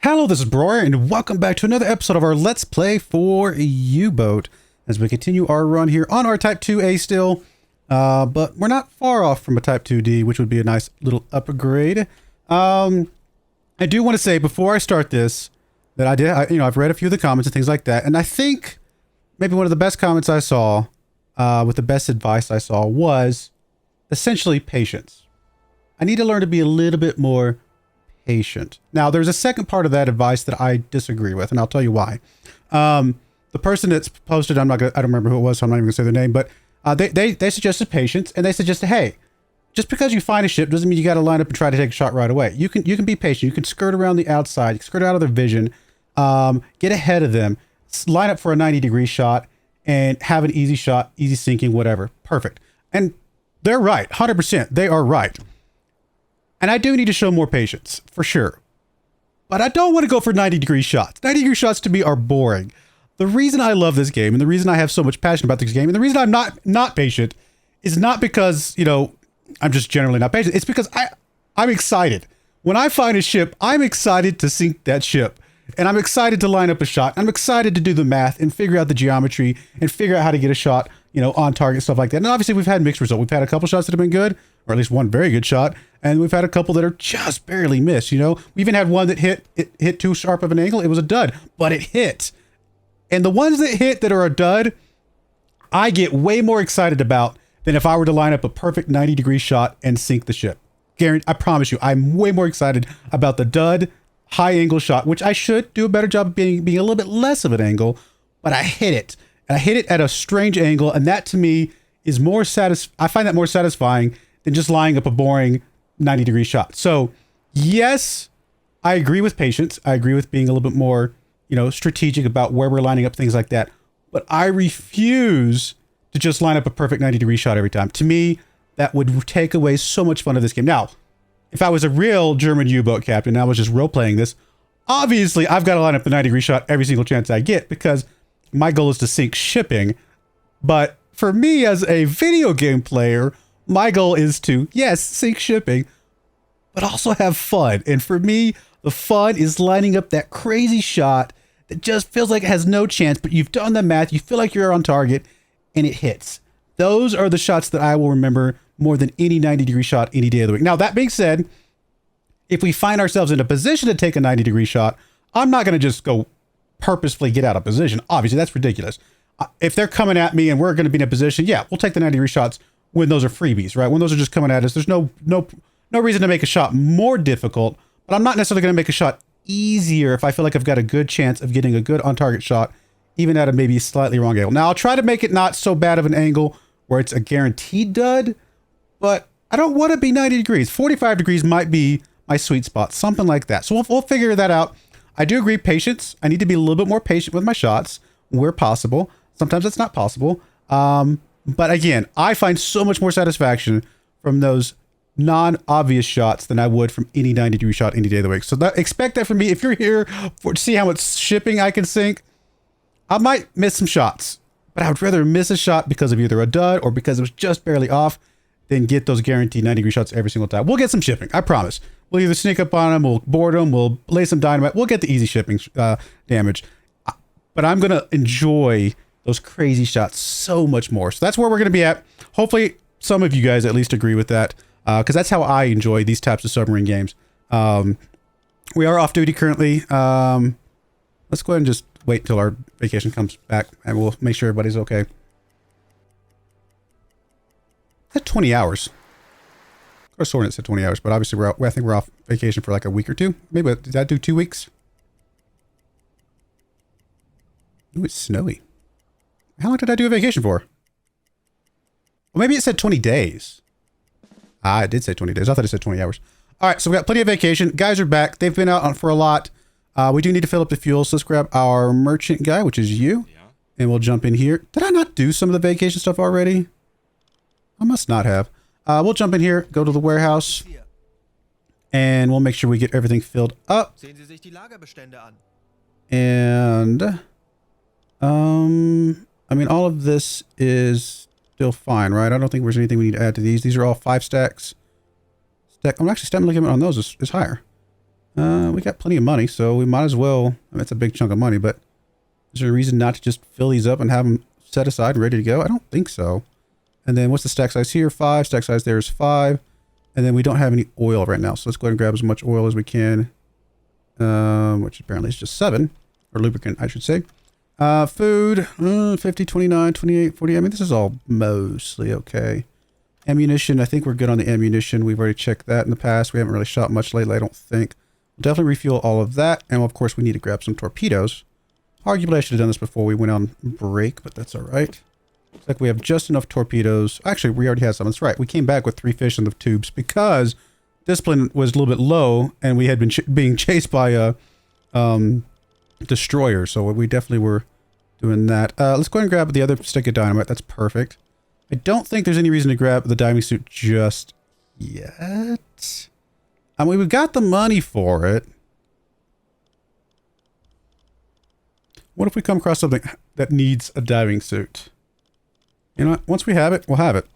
Hello, this is Broyar, and welcome back to another episode of our Let's Play for U-Boat as we continue our run here on our Type 2A still, but we're not far off from a Type 2D, which would be a nice little upgrade. I do want to say before I start this that I've read a few of the comments and things like that, and I think maybe one of the best comments I saw, with the best advice I saw, was essentially patience. I need to learn to be a little bit more patient. Now, there's a second part of that advice that I disagree with, and I'll tell you why. The person that's posted, I don't remember who it was, so I'm not even gonna say their name, but they suggested patience, and they suggested, hey, just because you find a ship doesn't mean you got to line up and try to take a shot right away. You can be patient. You can skirt around the outside, skirt out of their vision, get ahead of them, line up for a 90-degree shot, and have an easy shot, easy sinking, whatever. Perfect. And they're right, 100%. They are right. And I do need to show more patience, for sure. But I don't want to go for 90-degree shots. 90-degree shots to me are boring. The reason I love this game, and the reason I have so much passion about this game, and the reason I'm not patient, is not because, I'm just generally not patient. It's because I'm excited. When I find a ship, I'm excited to sink that ship. And I'm excited to line up a shot. I'm excited to do the math and figure out the geometry and figure out how to get a shot, on target, stuff like that. And obviously we've had mixed results. We've had a couple shots that have been good, or at least one very good shot. And we've had a couple that are just barely missed, We even had one that hit too sharp of an angle. It was a dud, but it hit. And the ones that hit that are a dud, I get way more excited about than if I were to line up a perfect 90-degree shot and sink the ship. I promise you, I'm way more excited about the dud, high angle shot, which I should do a better job of being a little bit less of an angle, but I hit it. And I hit it at a strange angle, and that to me is more I find that more satisfying than just lining up a boring 90-degree shot. So, yes, I agree with patience. I agree with being a little bit more, strategic about where we're lining up, things like that. But I refuse to just line up a perfect 90-degree shot every time. To me, that would take away so much fun of this game. Now, if I was a real German U-boat captain and I was just role-playing this, obviously I've got to line up the 90-degree shot every single chance I get because my goal is to sink shipping. But for me as a video game player, my goal is to, yes, sink shipping, but also have fun. And for me, the fun is lining up that crazy shot that just feels like it has no chance, but you've done the math, you feel like you're on target, and it hits. Those are the shots that I will remember more than any 90-degree shot any day of the week. Now, that being said, if we find ourselves in a position to take a 90-degree shot, I'm not going to just go purposefully get out of position. Obviously, that's ridiculous. If they're coming at me and we're going to be in a position, yeah, we'll take the 90-degree shots when those are freebies, right? When those are just coming at us, there's no reason to make a shot more difficult, but I'm not necessarily going to make a shot easier if I feel like I've got a good chance of getting a good on-target shot, even at a maybe slightly wrong angle. Now, I'll try to make it not so bad of an angle where it's a guaranteed dud, but I don't want to be 90 degrees. 45 degrees might be my sweet spot, something like that. So we'll figure that out. I do agree, patience. I need to be a little bit more patient with my shots where possible. Sometimes that's not possible. But again, I find so much more satisfaction from those non-obvious shots than I would from any 90-degree shot any day of the week. So expect that from me. If you're here to see how much shipping I can sink, I might miss some shots, but I would rather miss a shot because of either a dud or because it was just barely off than get those guaranteed 90-degree shots every single time. We'll get some shipping, I promise. We'll either sneak up on them, we'll board them, we'll lay some dynamite, we'll get the easy shipping damage. But I'm going to enjoy those crazy shots so much more. So that's where we're going to be at. Hopefully some of you guys at least agree with that, because that's how I enjoy these types of submarine games. We are off duty currently. Let's go ahead and just wait until our vacation comes back, and we'll make sure everybody's okay. At 20 hours. Of course, Sornet said 20 hours, but obviously I think we're off vacation for like a week or two. Maybe, did that do 2 weeks? Ooh, it's snowy. How long did I do a vacation for? Well, maybe it said 20 days. Ah, it did say 20 days. I thought it said 20 hours. All right, so we got plenty of vacation. Guys are back. They've been out for a lot. We do need to fill up the fuel, so let's grab our merchant guy, which is you, and we'll jump in here. Did I not do some of the vacation stuff already? I must not have. We'll jump in here, go to the warehouse, and we'll make sure we get everything filled up. And, I mean, all of this is still fine, right? I don't think there's anything we need to add to these. These are all 5 stacks. I'm actually stamina limit on those is higher. We got plenty of money, so we might as well. I mean, it's a big chunk of money, but is there a reason not to just fill these up and have them set aside and ready to go? I don't think so. And then what's the stack size here? 5. Stack size there is 5. And then we don't have any oil right now, so let's go ahead and grab as much oil as we can. Which apparently is just 7. Or lubricant, I should say. Food, 50, 29, 28, 40. I mean, this is all mostly okay. Ammunition, I think we're good on the ammunition. We've already checked that in the past. We haven't really shot much lately, I don't think. We'll definitely refuel all of that. And of course, we need to grab some torpedoes. Arguably, I should have done this before we went on break, but that's all right. Looks like we have just enough torpedoes. Actually, we already had some. That's right. We came back with 3 fish in the tubes because discipline was a little bit low and we had been being chased by a destroyer. So we definitely were doing that. Let's go ahead and grab the other stick of dynamite. That's perfect. I don't think there's any reason to grab the diving suit just yet. I mean, we've got the money for it. What if we come across something that needs a diving suit? You know what? Once we have it, we'll have it.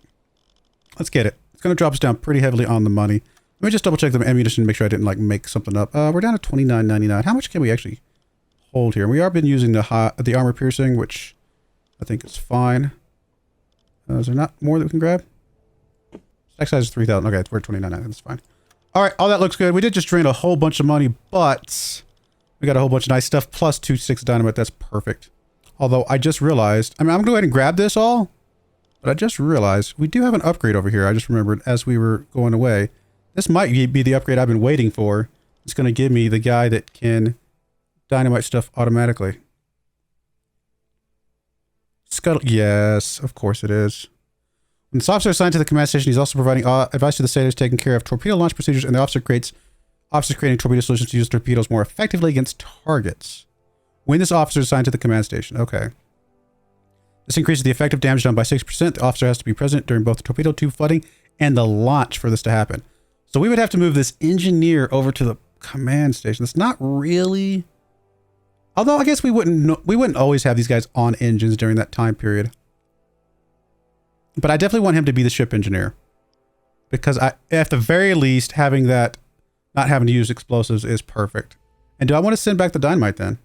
Let's get it. It's going to drop us down pretty heavily on the money. Let me just double check the ammunition, make sure I didn't like make something up. We're down to $29.99. How much can we actually hold here? We have been using the armor piercing, which I think is fine. Is there not more that we can grab? Stack size is 3,000. Okay, we're at $29.99. That's fine. All right, all that looks good. We did just drain a whole bunch of money, but we got a whole bunch of nice stuff, plus 2 sticks of dynamite. That's perfect. Although I just realized, I mean, I'm going to go ahead and grab this all, but I just realized we do have an upgrade over here. I just remembered as we were going away. This might be the upgrade I've been waiting for. It's going to give me the guy that can dynamite stuff automatically. Scuttle. Yes, of course it is. When this officer is assigned to the command station, he's also providing advice to the sailors taking care of torpedo launch procedures, and the officer creates officers creating torpedo solutions to use torpedoes more effectively against targets. When this officer is assigned to the command station. Okay. This increases the effective damage done by 6%. The officer has to be present during both the torpedo tube flooding and the launch for this to happen. So we would have to move this engineer over to the command station. That's not really... Although I guess we wouldn't always have these guys on engines during that time period. But I definitely want him to be the ship engineer. Because at the very least, having that, not having to use explosives is perfect. And do I want to send back the dynamite then?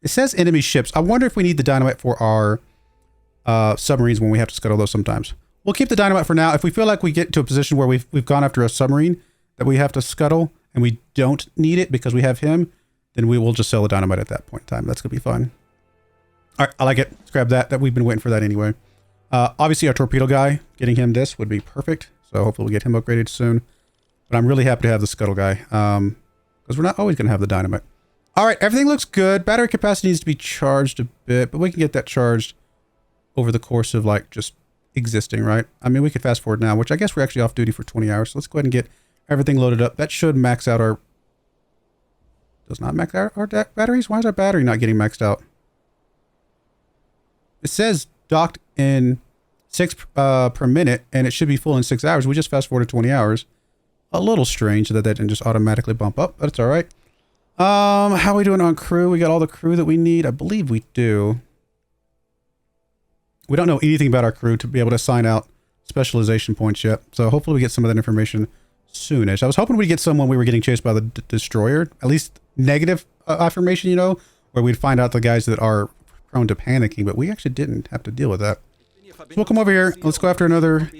It says enemy ships. I wonder if we need the dynamite for our submarines when we have to scuttle those sometimes. We'll keep the dynamite for now. If we feel like we get to a position where we've gone after a submarine that we have to scuttle and we don't need it because we have him, then we will just sell the dynamite at that point in time. That's going to be fun. All right, I like it. Let's grab that. We've been waiting for that anyway. Obviously, our torpedo guy, getting him this would be perfect. So hopefully we'll get him upgraded soon. But I'm really happy to have the scuttle guy because we're not always going to have the dynamite. All right, everything looks good. Battery capacity needs to be charged a bit, but we can get that charged over the course of like just existing, right? I mean, we could fast forward now, which I guess we're actually off duty for 20 hours. So let's go ahead and get everything loaded up. That should max out our... Does not max out our batteries? Why is our battery not getting maxed out? It says docked in 6 per minute, and it should be full in 6 hours. We just fast forwarded 20 hours. A little strange that didn't just automatically bump up, but it's all right. How are we doing on crew? We got all the crew that we need? I believe we do. We don't know anything about our crew to be able to assign out specialization points yet. So hopefully we get some of that information soonish. I was hoping we'd get some when we were getting chased by the destroyer. At least negative affirmation, you know, where we'd find out the guys that are prone to panicking. But we actually didn't have to deal with that. So we'll come over here. Let's go after another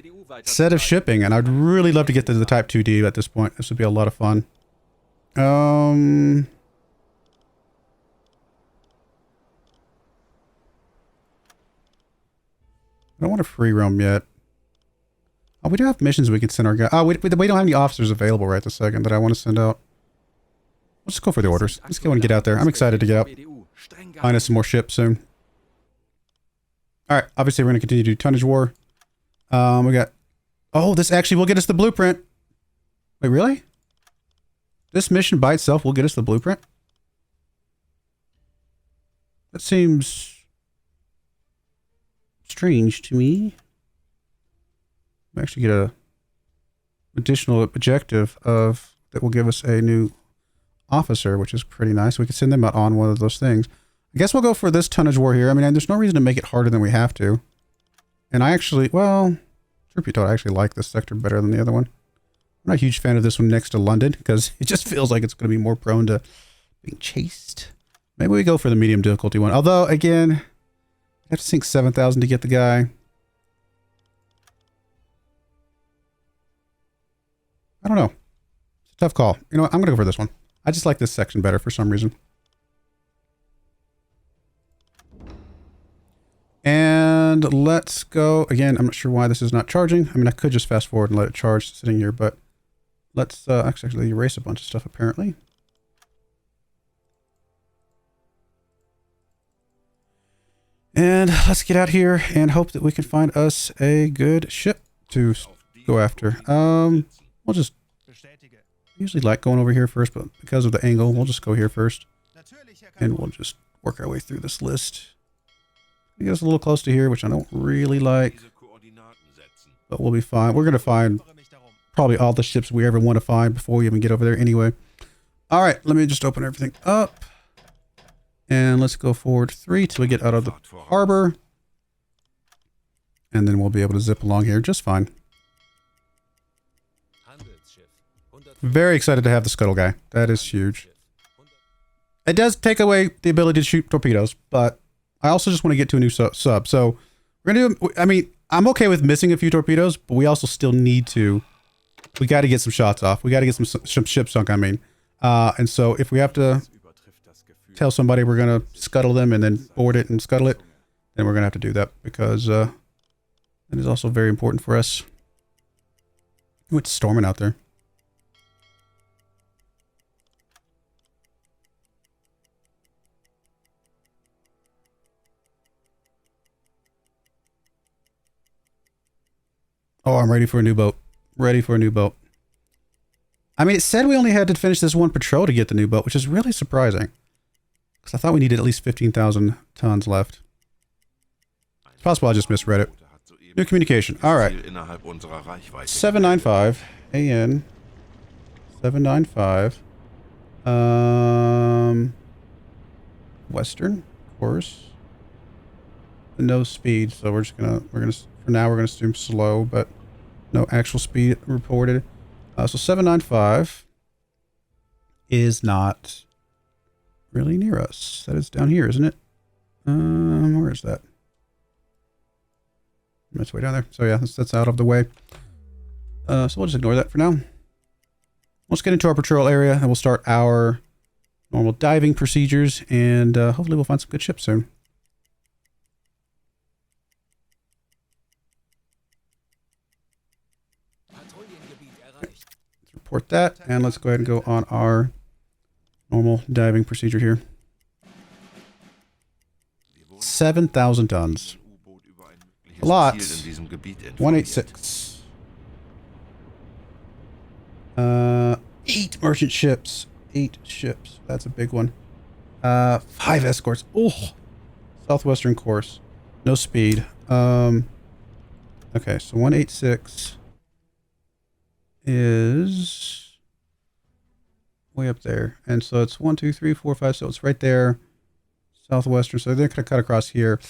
set of shipping. And I'd really love to get to the Type 2D at this point. This would be a lot of fun. I don't want to free roam yet. Oh, we do have missions we can send our guy. Oh, we don't have any officers available right this second that I want to send out. Let's just go for the orders. Let's go and get out there. I'm excited to get out. Find us some more ships soon. All right. Obviously, we're going to continue to do tonnage war. We got... Oh, this actually will get us the blueprint. Wait, really? This mission by itself will get us the blueprint? That seems... strange to me. We actually get a additional objective of that will give us a new officer, which is pretty nice. We can send them out on one of those things. I guess we'll go for this tonnage war here. I mean, there's no reason to make it harder than we have to. And I actually, well, Truth be told, I actually like this sector better than the other one. I'm not a huge fan of this one next to London because it just feels like it's going to be more prone to being chased. Maybe we go for the medium difficulty one. Although, again, I have to sink 7,000 to get the guy. I don't know. It's a tough call. You know what? I'm going to go for this one. I just like this section better for some reason. And let's go. Again, I'm not sure why this is not charging. I mean, I could just fast forward and let it charge sitting here, but let's actually erase a bunch of stuff apparently. And let's get out here and hope that we can find us a good ship to go after. We'll just usually like going over here first, but because of the angle, we'll just go here first. And we'll just work our way through this list. It gets a little close to here, which I don't really like. But we'll be fine. We're going to find probably all the ships we ever want to find before we even get over there anyway. All right, let me just open everything up. And let's go forward 3 till we get out of the harbor. And then we'll be able to zip along here just fine. Very excited to have the scuttle guy. That is huge. It does take away the ability to shoot torpedoes, but I also just want to get to a new sub. So we're going to do, I mean, I'm okay with missing a few torpedoes, but we also still need to, we got to get some shots off. We got to get some ships sunk, I mean. And so if we have to tell somebody we're going to scuttle them and then board it and scuttle it, then we're going to have to do that because it is also very important for us. Ooh, it's storming out there. Oh, I'm ready for a new boat. Ready for a new boat. I mean, it said we only had to finish this one patrol to get the new boat, which is really surprising. Because I thought we needed at least 15,000 tons left. It's possible I just misread it. New communication. All right. 795 AN 795. Western, of course. No speed, so we're gonna for now we're gonna assume slow, but no actual speed reported. So 795 is not really near us. That is down here, isn't it? Where is that? It's way down there. So yeah, that's out of the way. So we'll just ignore that for now. Let's get into our patrol area and we'll start our normal diving procedures, and hopefully we'll find some good ships soon. Let's report that, and let's go ahead and go on our normal diving procedure here. 7,000 tons. A lot. 186. 8 merchant ships. 8 ships. That's a big one. 5 escorts. Oh, southwestern course. No speed. Okay, so 186 is way up there, and so it's 1, 2, 3, 4, 5. So it's right there, southwestern. So they're gonna cut across here.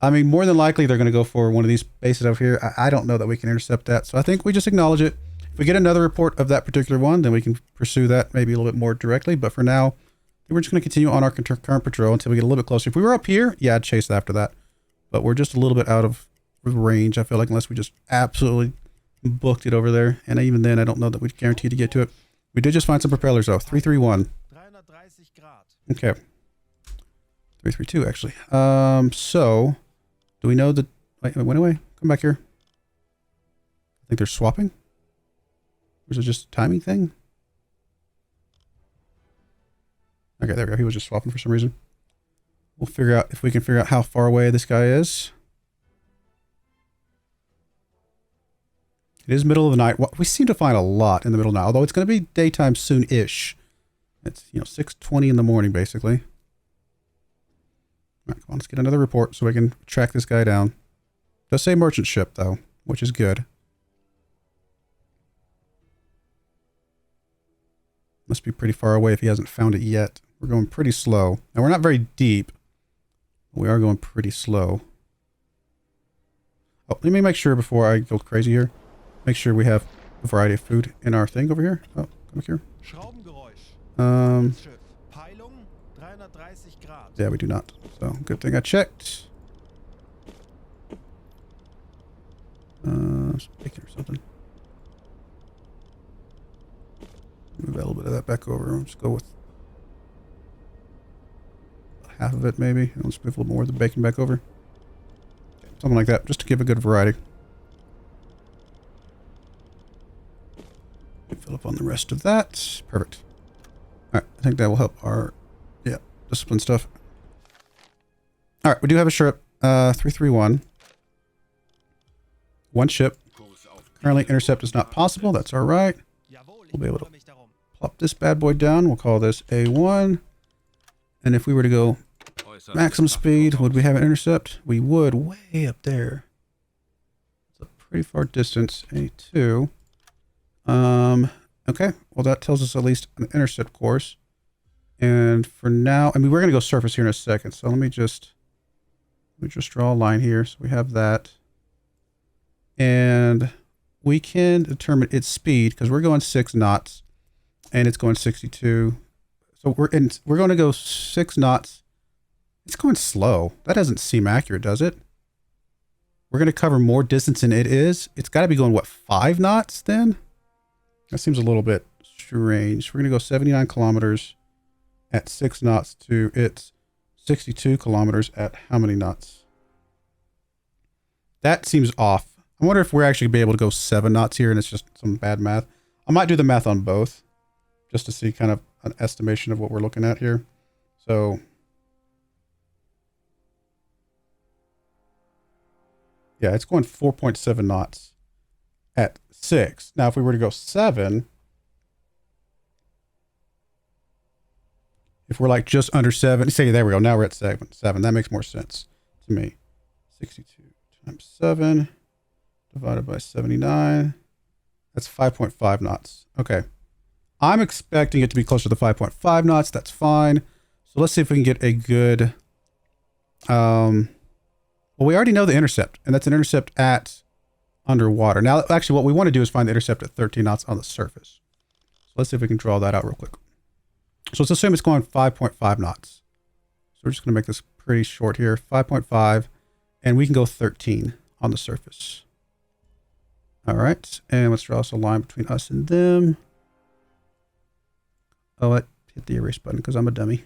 I mean, more than likely they're gonna go for one of these bases over here. I don't know that we can intercept that, so I think we just acknowledge it. If we get another report of that particular one, then we can pursue that maybe a little bit more directly. But for now, we're just going to continue on our current patrol until we get a little bit closer. If we were up here, yeah, I'd chase after that. But we're just a little bit out of range, I feel like, unless we just absolutely booked it over there. And even then, I don't know that we'd guarantee to get to it. We did just find some propellers, though. 331. Okay. 332, actually. So, do we know that... Wait, went away. Come back here. I think they're swapping. Or is it just a timing thing? Okay, there we go. He was just swapping for some reason. We'll figure out if we can figure out how far away this guy is. It is middle of the night. We seem to find a lot in the middle of the night, although it's going to be daytime soon-ish. It's, 6:20 in the morning, basically. All right, come on, let's get another report so we can track this guy down. It does say merchant ship, though, which is good. Must be pretty far away if he hasn't found it yet. We're going pretty slow. And we're not very deep. We are going pretty slow. Oh, let me make sure before I go crazy here. Make sure we have a variety of food in our thing over here. Oh, come back here. Yeah, we do not. So, good thing I checked. Some bacon or something. Move a little bit of that back over. Let's go with half of it maybe. And let's move a little more of the bacon back over. Something like that, just to give a good variety. Fill up on the rest of that. Perfect. Alright, I think that will help our, yeah, discipline stuff. Alright, we do have a ship. 331. One ship. Currently intercept is not possible. That's alright. We'll be able to plop this bad boy down. We'll call this A1. And if we were to go maximum speed, would we have an intercept? We would, way up there. It's a pretty far distance. A2. Okay. Well, that tells us at least an intercept course. And for now, I mean, we're going to go surface here in a second. So let me just draw a line here. So we have that. And we can determine its speed because we're going 6 knots and it's going 62. So we're going to go 6 knots. It's going slow. That doesn't seem accurate, does it? We're going to cover more distance than it is. It's got to be going, what, 5 knots then? That seems a little bit strange. We're going to go 79 kilometers at 6 knots to its 62 kilometers at how many knots? That seems off. I wonder if we're actually going to be able to go 7 knots here and it's just some bad math. I might do the math on both just to see kind of an estimation of what we're looking at here. So yeah, it's going 4.7 knots at 6. Now, if we were to go 7, if we're like just under 7, say, there we go. Now we're at 7. That makes more sense to me. 62 times 7 divided by 79. That's 5.5 knots. Okay. I'm expecting it to be closer to 5.5 knots. That's fine. So let's see if we can get a good, well, we already know the intercept, and that's an intercept at underwater. Now, actually, what we want to do is find the intercept at 13 knots on the surface. So let's see if we can draw that out real quick. So let's assume it's going 5.5 knots. So we're just going to make this pretty short here. 5.5, and we can go 13 on the surface. All right, and let's draw us a line between us and them. Oh, I hit the erase button because I'm a dummy.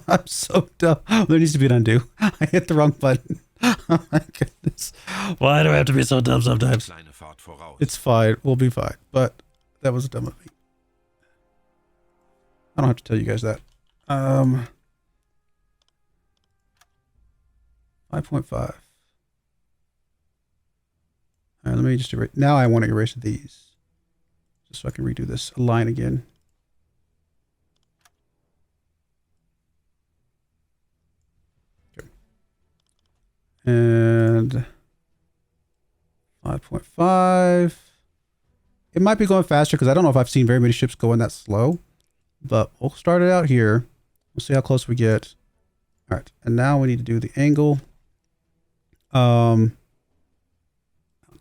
I'm so dumb. There needs to be an undo. I hit the wrong button. Oh my goodness. Why do I have to be so dumb sometimes? It's fine. We'll be fine. But that was dumb of me. I don't have to tell you guys that. 5.5. All right, let me just erase. Now I want to erase these. Just so I can redo this line again. Okay. And 5.5. It might be going faster because I don't know if I've seen very many ships going that slow. But we'll start it out here. We'll see how close we get. All right, and now we need to do the angle. Out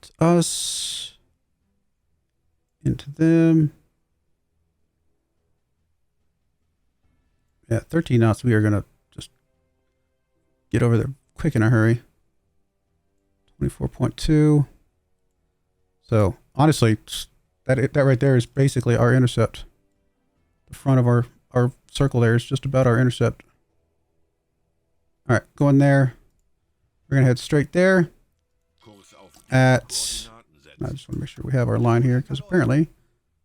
to us. Into them. Yeah, 13 knots. We are going to just get over there quick in a hurry. 24.2. So, honestly, that right there is basically our intercept. The front of our circle there is just about our intercept. All right, going there. We're going to head straight there. I just want to make sure we have our line here because apparently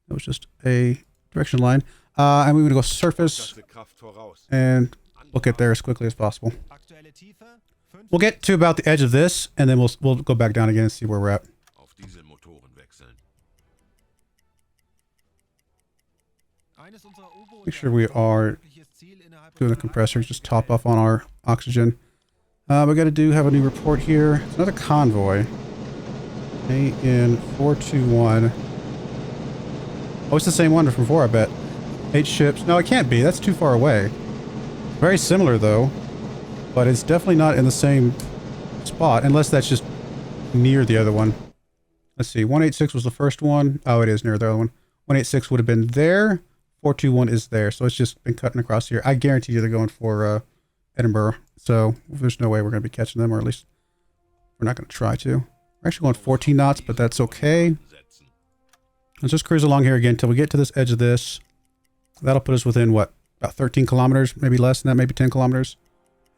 that was just a direction line. And we're going to go surface and we'll get there as quickly as possible. We'll get to about the edge of this and then we'll go back down again and see where we're at. Make sure we are doing the compressors, just top off on our oxygen. We got to have a new report here. It's another convoy. AN 421. Oh, it's the same one from before, I bet. 8 ships. No, it can't be. That's too far away. Very similar, though. But it's definitely not in the same spot, unless that's just near the other one. Let's see. 186 was the first one. Oh, it is near the other one. 186 would have been there. 421 is there. So it's just been cutting across here. I guarantee you they're going for Edinburgh. So there's no way we're going to be catching them, or at least we're not going to try to. We're actually going 14 knots, but that's okay. Let's just cruise along here again until we get to this edge of this. That'll put us within, what, about 13 kilometers, maybe less than that, maybe 10 kilometers.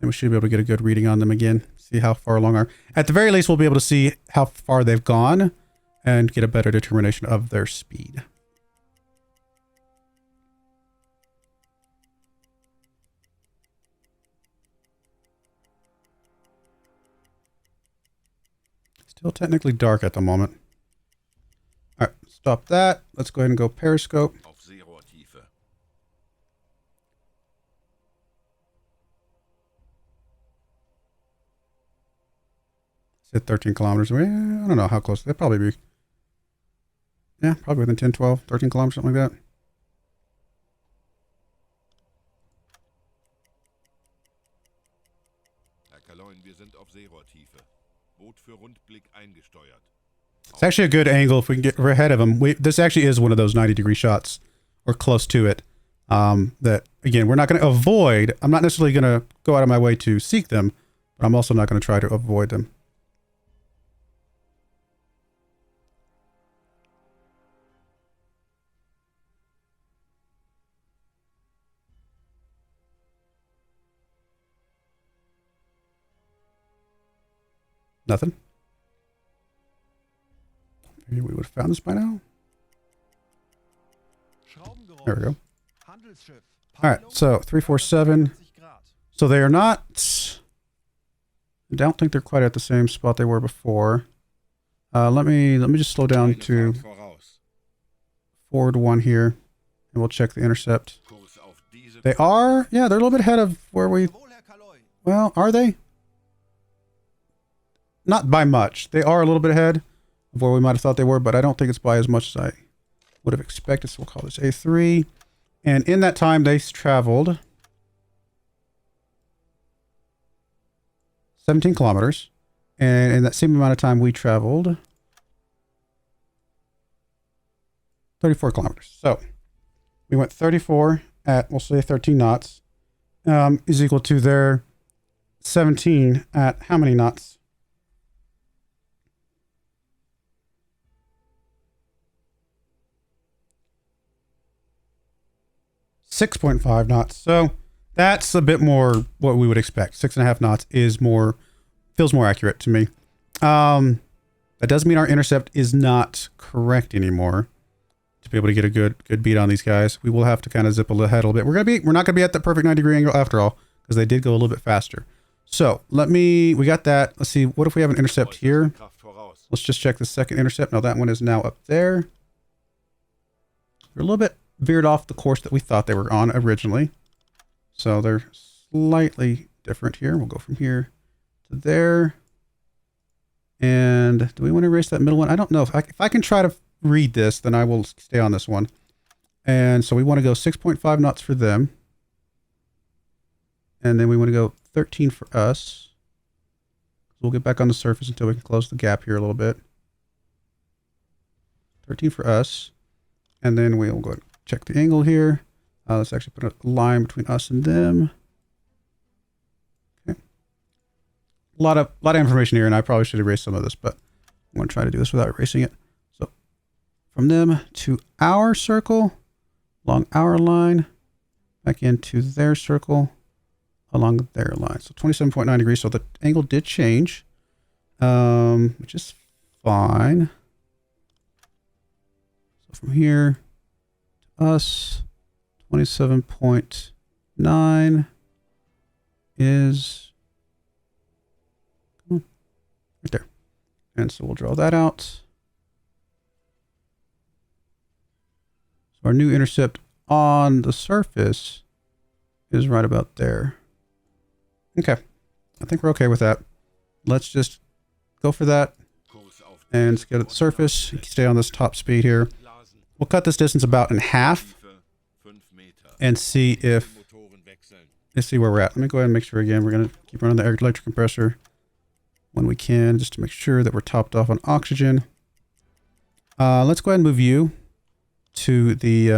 And we should be able to get a good reading on them again, see how far along are. At the very least, we'll be able to see how far they've gone and get a better determination of their speed. Still technically dark at the moment. All right, stop that. Let's go ahead and go periscope. At 13 kilometers away. I don't know how close. They'd probably be. Yeah, probably within 10, 12, 13 kilometers, something like that. It's actually a good angle if we can get ahead of them. This actually is one of those 90-degree shots, or close to it. That, again, we're not going to avoid. I'm not necessarily going to go out of my way to seek them, but I'm also not going to try to avoid them. Nothing. Maybe we would have found this by now. There we go. Alright, so 347. So they are not... I don't think they're quite at the same spot they were before. Let me just slow down to forward 1 here, and we'll check the intercept. They are... Yeah, they're a little bit ahead of where we... Well, are they? Not by much. They are a little bit ahead of where we might have thought they were, but I don't think it's by as much as I would have expected. So we'll call this A3. And in that time, they traveled 17 kilometers. And in that same amount of time, we traveled 34 kilometers. So we went 34 at, we'll say 13 knots, is equal to their 17 at how many knots? 6.5 knots. So that's a bit more what we would expect. 6.5 knots is more, feels more accurate to me. That doesn't mean our intercept is not correct anymore. To be able to get a good beat on these guys, we will have to kind of zip ahead a little bit. We're not gonna be at the perfect 90-degree angle after all, because they did go a little bit faster. So we got that. Let's see, what if we have an intercept here? Let's just check the second intercept. Now that one is now up there. We're a little bit veered off the course that we thought they were on originally. So they're slightly different here. We'll go from here to there. And do we want to erase that middle one? I don't know. If I can try to read this, then I will stay on this one. And so we want to go 6.5 knots for them. And then we want to go 13 for us. We'll get back on the surface until we can close the gap here a little bit. 13 for us. And then we'll go check the angle here. Let's actually put a line between us and them. Okay. A lot of information here, and I probably should erase some of this, but I'm going to try to do this without erasing it. So from them to our circle, along our line, back into their circle, along their line. So 27.9 degrees. So the angle did change, which is fine. So from here to us, 27.9 is right there. And so we'll draw that out. So our new intercept on the surface is right about there. Okay. I think we're okay with that. Let's just go for that and get at the surface. Stay on this top speed here. We'll cut this distance about in half and see if, let's see where we're at. Let me go ahead and make sure again. We're going to keep running the electric compressor. when we can, just to make sure that we're topped off on oxygen. Let's go ahead and move you to the,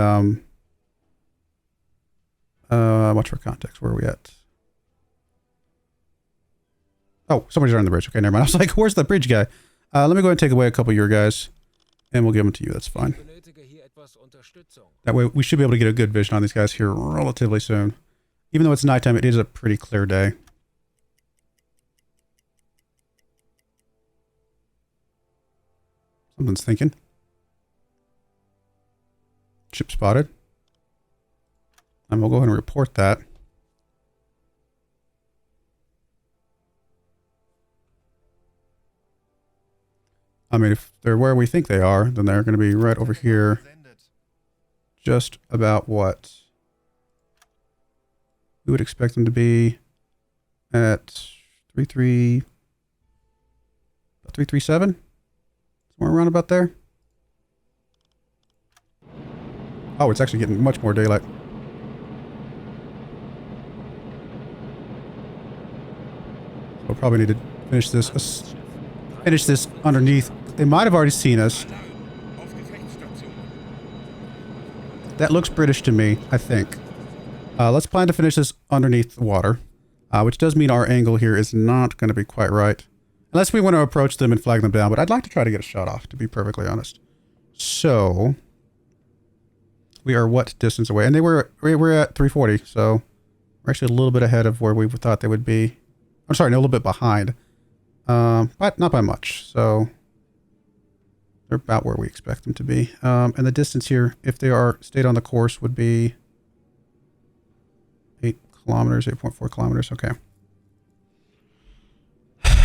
watch for context. Where are we at? Oh, somebody's on the bridge. Okay, never mind. I was like, where's the bridge guy? Let me go ahead and take away a couple of your guys, and we'll give them to you. That's fine. That way, we should be able to get a good vision on these guys here relatively soon. Even though it's nighttime, it is a pretty clear day. Something's thinking. Ship spotted. And we'll go ahead and report that. I mean, if they're where we think they are, then they're going to be right over here. Just about what we would expect them to be at 337? Somewhere around about there. Oh, it's actually getting much more daylight. So we'll probably need to finish this underneath. They might have already seen us. That looks British to me, I think. Let's plan to finish this underneath the water, which does mean our angle here is not going to be quite right. Unless we want to approach them and flag them down, but I'd like to try to get a shot off, to be perfectly honest. So, we are what distance away? And we're at 340, so we're actually a little bit ahead of where we thought they would be. I'm sorry, no, a little bit behind. But not by much, so they're about where we expect them to be. And the distance here, if they stayed on the course, would be 8 kilometers, 8.4 kilometers. Okay.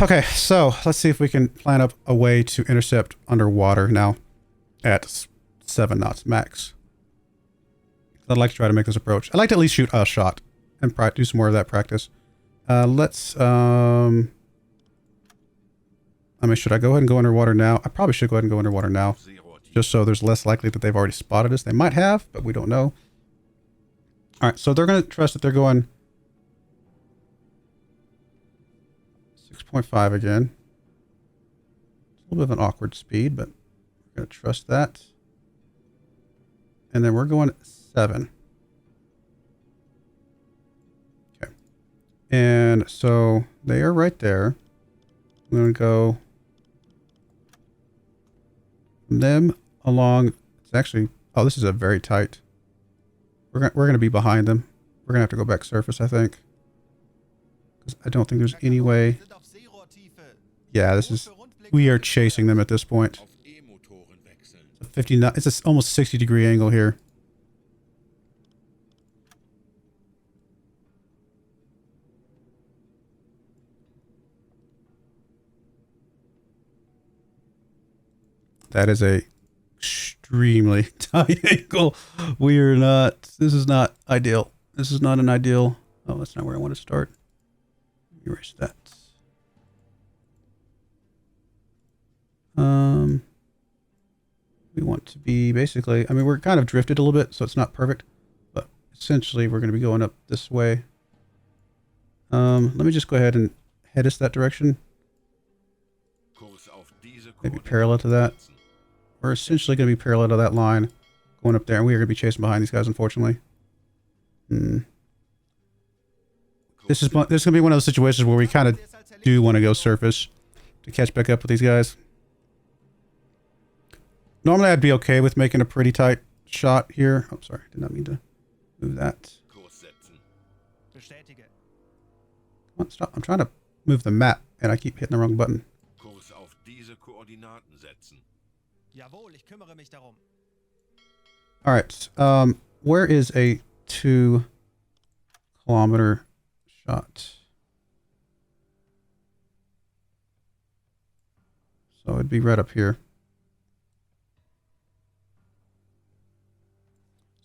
Okay, so let's see if we can plan up a way to intercept underwater now at 7 knots max. I'd like to try to make this approach. I'd like to at least shoot a shot and do some more of that practice. I mean, should I go ahead and go underwater now? I probably should go ahead and go underwater now. Just so there's less likely that they've already spotted us. They might have, but we don't know. Alright, so they're going to trust that they're going 6.5 again. It's a little bit of an awkward speed, but we're going to trust that. And then we're going 7. Okay. And so they are right there. I'm going to go from them along. It's actually, oh, this is a very tight. We're going to be behind them. We're going to have to go back surface, I think. Because I don't think there's any way. Yeah, we are chasing them at this point. It's almost 60-degree angle here. That is a extremely tight angle. This is not ideal. This is not an ideal. Oh, that's not where I want to start. Erase that. We want to be basically, I mean, we're kind of drifted a little bit, so it's not perfect, but essentially we're going to be going up this way. Let me just go ahead and head us that direction. Maybe parallel to that. We're essentially going to be parallel to that line, going up there, and we are going to be chasing behind these guys, unfortunately. This is going to be one of those situations where we kind of do want to go surface to catch back up with these guys. Normally, I'd be okay with making a pretty tight shot here. Oh, sorry. Did not mean to move that. Come on, stop. I'm trying to move the map, and I keep hitting the wrong button. All right. Where is a 2-kilometer shot? So it'd be right up here.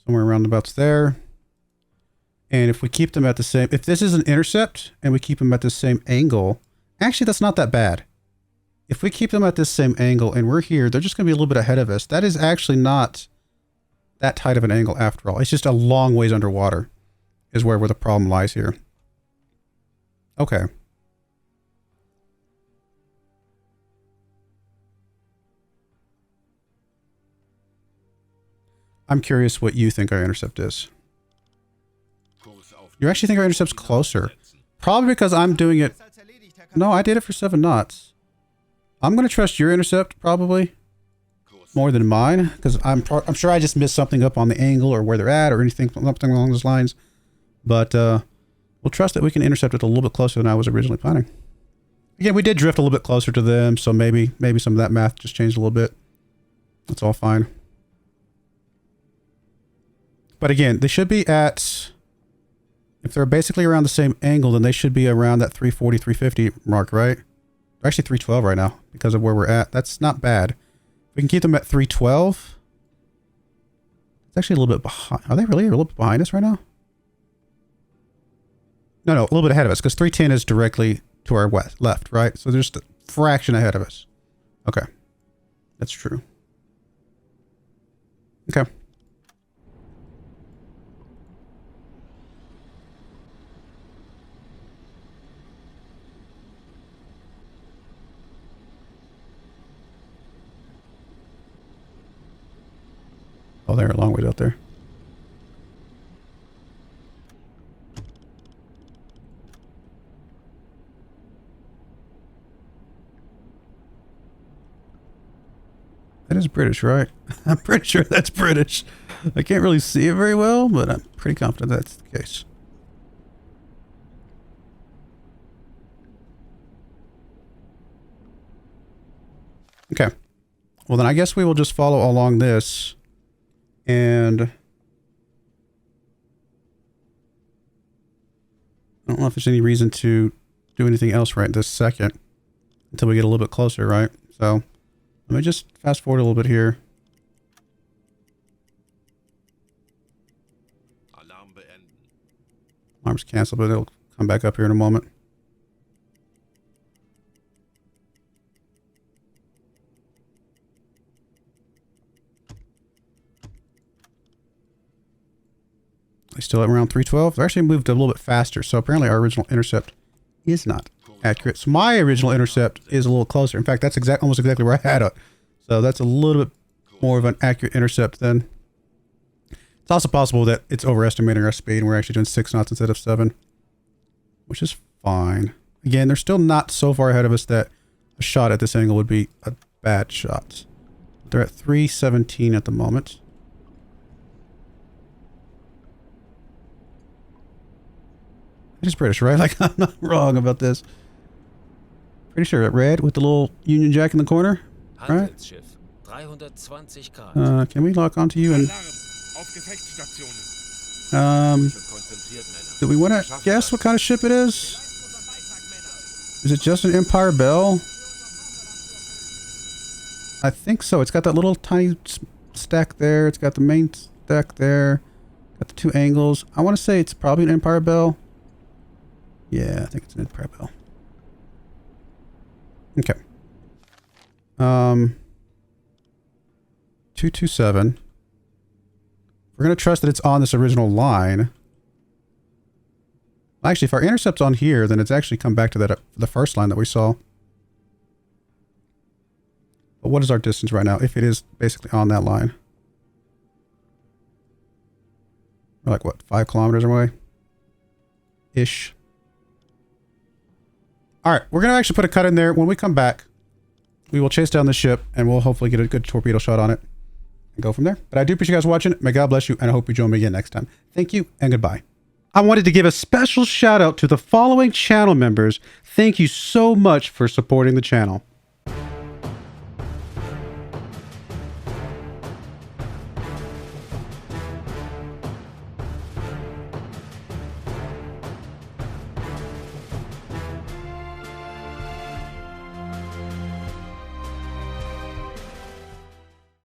Somewhere roundabouts there. And if we keep them at the same, if this is an intercept and we keep them at the same angle, actually that's not that bad. If we keep them at this same angle and we're here, they're just going to be a little bit ahead of us. That is actually not that tight of an angle after all. It's just a long ways underwater is where the problem lies here. Okay. I'm curious what you think our intercept is. You actually think our intercept's closer? Probably because I'm doing it... No, I did it for 7 knots. I'm going to trust your intercept, probably. More than mine. Because I'm sure I just missed something up on the angle or where they're at or anything, something along those lines. But we'll trust that we can intercept it a little bit closer than I was originally planning. Again, we did drift a little bit closer to them, so maybe some of that math just changed a little bit. That's all fine. But again, they should be at... If they're basically around the same angle, then they should be around that 340, 350 mark, right? They're actually 312 right now because of where we're at. That's not bad. We can keep them at 312. It's actually a little bit behind. Are they really a little bit behind us right now? No, a little bit ahead of us because 310 is directly to our left, right? So there's just a fraction ahead of us. Okay. That's true. Okay. Oh, they're a long ways out there. That is British, right? I'm pretty sure that's British. I can't really see it very well, but I'm pretty confident that's the case. Okay. Well, then I guess we will just follow along this. And I don't know if there's any reason to do anything else right this second until we get a little bit closer, right? So let me just fast forward a little bit here. Alarm's canceled, but it'll come back up here in a moment. They still at around 312. They actually moved a little bit faster, so apparently our original intercept is not accurate. So my original intercept is a little closer. In fact, that's almost exactly where I had it. So that's a little bit more of an accurate intercept then. It's also possible that it's overestimating our speed and we're actually doing 6 knots instead of 7, which is fine. Again, they're still not so far ahead of us that a shot at this angle would be a bad shot. They're at 317 at the moment. It is British, right? Like, I'm not wrong about this. Pretty sure red with the little Union Jack in the corner, right? Can we lock onto you and... do we want to guess what kind of ship it is? Is it just an Empire Bell? I think so. It's got that little tiny stack there. It's got the main stack there. Got the 2 angles. I want to say it's probably an Empire Bell. Yeah, I think it's an Empire Bell. Okay. 227. We're going to trust that it's on this original line. Actually, if our intercept's on here, then it's actually come back to that the first line that we saw. But what is our distance right now if it is basically on that line? We're like, what, 5 kilometers away? Ish. Alright, we're going to actually put a cut in there. When we come back, we will chase down the ship and we'll hopefully get a good torpedo shot on it and go from there. But I do appreciate you guys watching. May God bless you, and I hope you join me again next time. Thank you and goodbye. I wanted to give a special shout out to the following channel members. Thank you so much for supporting the channel.